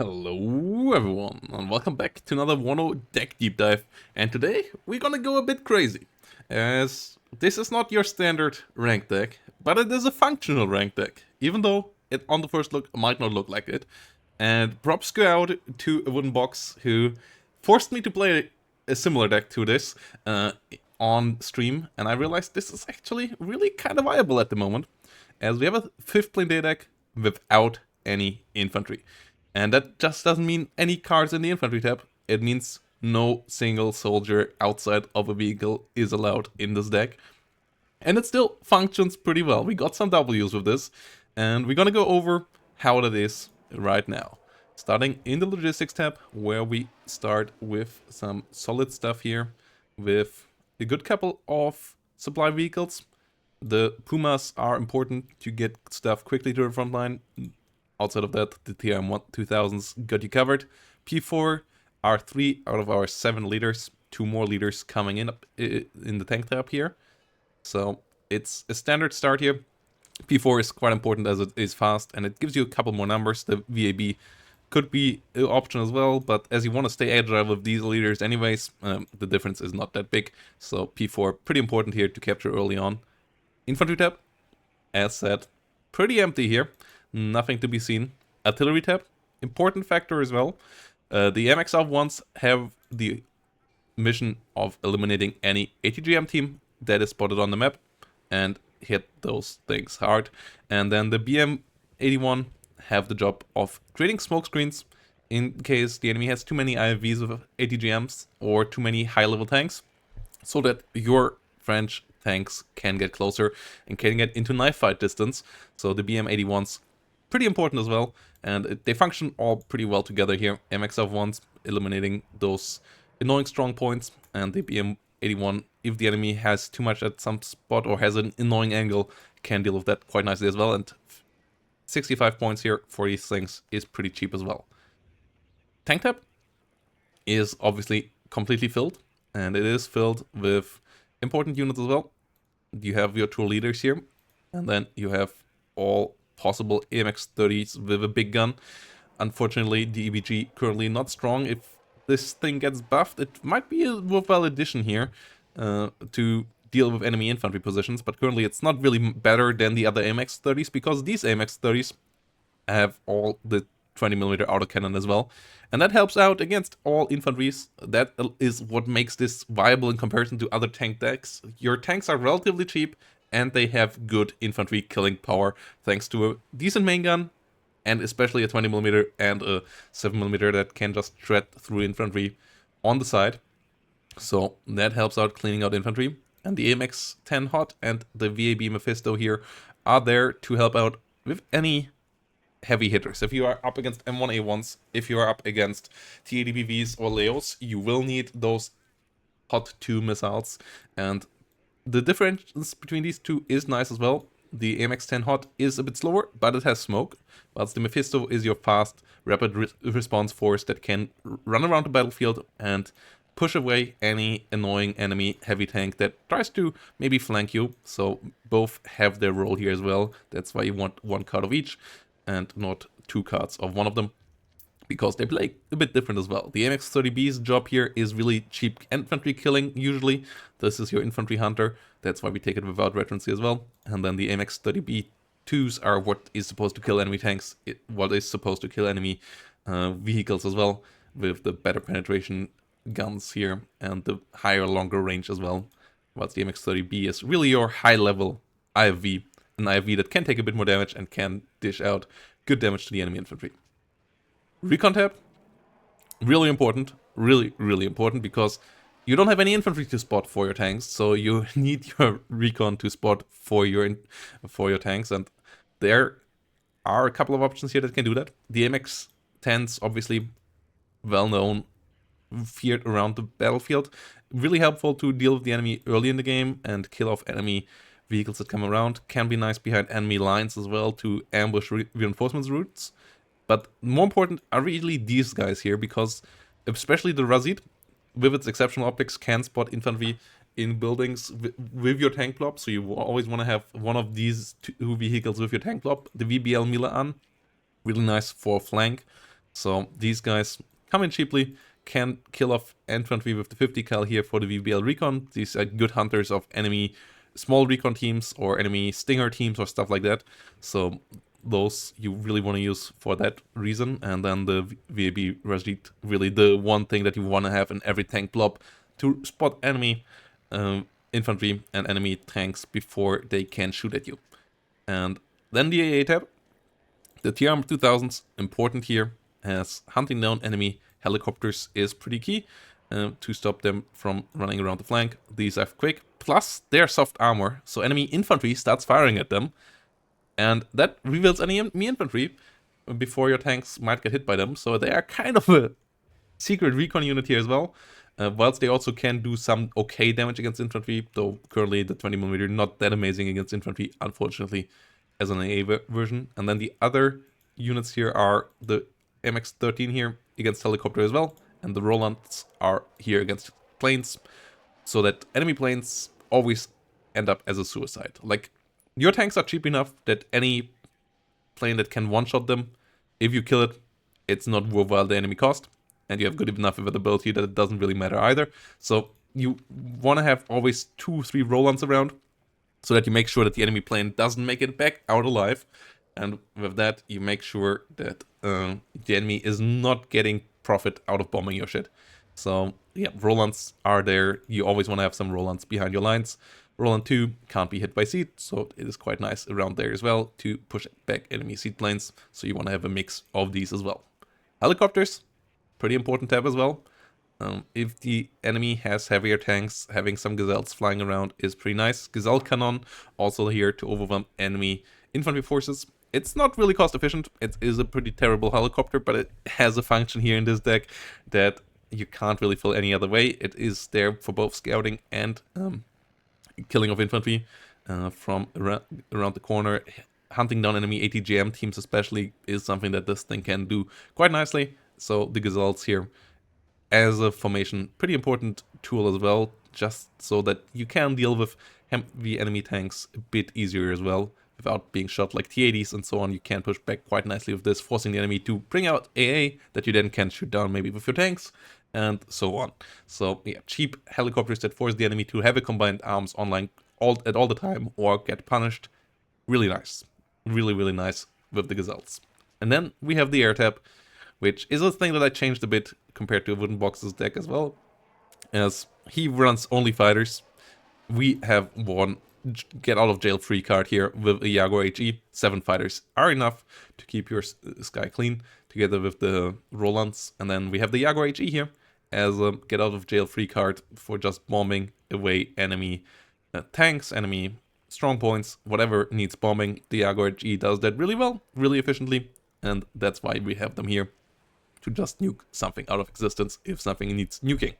Hello everyone, and welcome back to another WARNO deck deep dive. And today we're gonna go a bit crazy, as this is not your standard ranked deck, but it is a functional ranked deck, even though it on the first look might not look like it. And props go out to a wooden box who forced me to play a similar deck to this on stream, and I realized this is actually really kind of viable at the moment, as we have a 5th Blindee deck without any infantry. And that just doesn't mean any cards in the infantry tab, it means no single soldier outside of a vehicle is allowed in this deck. And it still functions pretty well. We got some W's with this, and we're gonna go over how that is right now. Starting in the logistics tab, where we start with some solid stuff here, with a good couple of supply vehicles. The Pumas are important to get stuff quickly to the front line. Outside of that, the TM 2000s got you covered. P4 are 3 out of our 7 leaders. 2 more leaders coming in the tank tab here. So it's a standard start here. P4 is quite important as it is fast, and it gives you a couple more numbers. The VAB could be an option as well, but as you want to stay agile with these leaders anyways, the difference is not that big. So P4, pretty important here to capture early on. Infantry tab, as said, pretty empty here. Nothing to be seen. Artillery tab, important factor as well. The MXF ones have the mission of eliminating any ATGM team that is spotted on the map and hit those things hard. And then the BM81 have the job of creating smoke screens in case the enemy has too many IFVs with ATGMs or too many high-level tanks, so that your French tanks can get closer and can get into knife fight distance. So the BM81s pretty important as well, and they function all pretty well together here. MXF1s eliminating those annoying strong points, and the BM81, if the enemy has too much at some spot or has an annoying angle, can deal with that quite nicely as well. And 65 points here for these things is pretty cheap as well. Tank tab is obviously completely filled, and it is filled with important units as well. You have your 2 leaders here, and then you have all possible AMX-30s with a big gun. Unfortunately, the EBG currently not strong. If this thing gets buffed, it might be a worthwhile addition here to deal with enemy infantry positions, but currently it's not really better than the other AMX-30s, because these AMX-30s have all the 20mm autocannon as well, and that helps out against all infantries. That is what makes this viable in comparison to other tank decks. Your tanks are relatively cheap, and they have good infantry killing power thanks to a decent main gun, and especially a 20mm and a 7mm that can just shred through infantry on the side. So that helps out cleaning out infantry. And the AMX-10 Hot and the VAB Mephisto here are there to help out with any heavy hitters. If you are up against M1A1s, if you are up against TADPVs or Leos, you will need those Hot 2 missiles, and the difference between these two is nice as well. The AMX-10 Hot is a bit slower, but it has smoke, whilst the Mephisto is your fast, rapid response force that can run around the battlefield and push away any annoying enemy heavy tank that tries to maybe flank you. So both have their role here as well. That's why you want 1 card of each and not 2 cards of one of them, because they play a bit different as well. The MX-30B's job here is really cheap infantry killing, usually. This is your infantry hunter, that's why we take it without veterancy as well. And then the MX-30B2s are what is supposed to kill enemy tanks, what is supposed to kill enemy vehicles as well, with the better penetration guns here and the higher, longer range as well. Whilst the MX-30B is really your high-level IFV, an IFV that can take a bit more damage and can dish out good damage to the enemy infantry. Recon tab, really important, really important, because you don't have any infantry to spot for your tanks, so you need your recon to spot for your tanks, and there are a couple of options here that can do that. The MX-10s, obviously well known, feared around the battlefield, really helpful to deal with the enemy early in the game and kill off enemy vehicles that come around. Can be nice behind enemy lines as well to ambush reinforcements routes. But more important are really these guys here, because especially the Razid, with its exceptional optics, can spot infantry in buildings with your tank plop. So you always want to have one of these 2 vehicles with your tank plop. The VBL Milan, really nice for flank. So these guys come in cheaply, can kill off infantry with the 50 cal here for the VBL recon. These are good hunters of enemy small recon teams or enemy stinger teams or stuff like that. So those you really want to use for that reason. And then the VAB Rajit, really the one thing that you want to have in every tank blob to spot enemy infantry and enemy tanks before they can shoot at you. And then the AA tab. The TR 2000s, important here, as hunting down enemy helicopters is pretty key to stop them from running around the flank. These are quick, plus they're soft armor, so enemy infantry starts firing at them, and that reveals enemy infantry before your tanks might get hit by them, so they are kind of a secret recon unit here as well. Whilst they also can do some okay damage against infantry, though currently the 20mm not that amazing against infantry, unfortunately, as an AA version. And then the other units here are the MX-13 here against helicopter as well, and the Rolands are here against planes, so that enemy planes always end up as a suicide. Like, your tanks are cheap enough that any plane that can one-shot them, if you kill it, it's not worthwhile the enemy cost, and you have good enough availability that it doesn't really matter either. So you want to have always 2-3 Rolands around, so that you make sure that the enemy plane doesn't make it back out alive. And with that, you make sure that the enemy is not getting profit out of bombing your shit. So yeah, Rolands are there. You always want to have some Rolands behind your lines. Roland 2 can't be hit by seed, so it is quite nice around there as well to push back enemy seed planes. So you want to have a mix of these as well. Helicopters, pretty important tab as well. If the enemy has heavier tanks, having some gazelles flying around is pretty nice. Gazelle cannon, also here to overwhelm enemy infantry forces. It's not really cost efficient. It is a pretty terrible helicopter, but it has a function here in this deck that you can't really fill any other way. It is there for both scouting and killing of infantry from around the corner. Hunting down enemy ATGM teams especially is something that this thing can do quite nicely. So the gazelles here as a formation, pretty important tool as well, just so that you can deal with the enemy tanks a bit easier as well, without being shot like T-80s and so on. You can push back quite nicely with this, forcing the enemy to bring out AA that you then can shoot down maybe with your tanks, and so on. So yeah, cheap helicopters that force the enemy to have a combined arms online at all the time or get punished. Really nice. Really, really nice with the gazelles. And then we have the air tab, which is a thing that I changed a bit compared to Wooden Box's deck as well, as he runs only fighters. We have one get out of jail free card here with a Jaguar HE. 7 fighters are enough to keep your sky clean, together with the Rolands. And then we have the Jaguar HE here as a get out of jail free card for just bombing away enemy tanks, enemy strong points, whatever needs bombing. The Jaguar HE does that really well, really efficiently, and that's why we have them here, to just nuke something out of existence if something needs nuking.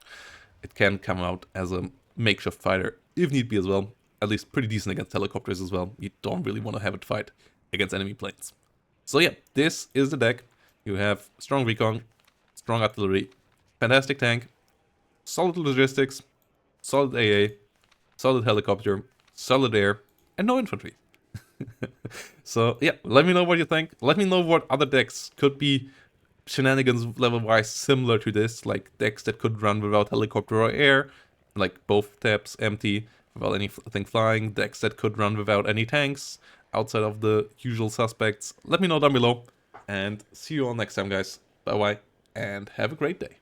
It can come out as a makeshift fighter if need be as well. At least pretty decent against helicopters as well. You don't really want to have it fight against enemy planes. So yeah, this is the deck. You have strong recon, strong artillery, fantastic tank, solid logistics, solid AA, solid helicopter, solid air, and no infantry. So yeah, let me know what you think. Let me know what other decks could be shenanigans level-wise similar to this, like decks that could run without helicopter or air, like both tabs empty, without anything flying, decks that could run without any tanks, outside of the usual suspects. Let me know down below, and see you all next time, guys. Bye-bye, and have a great day.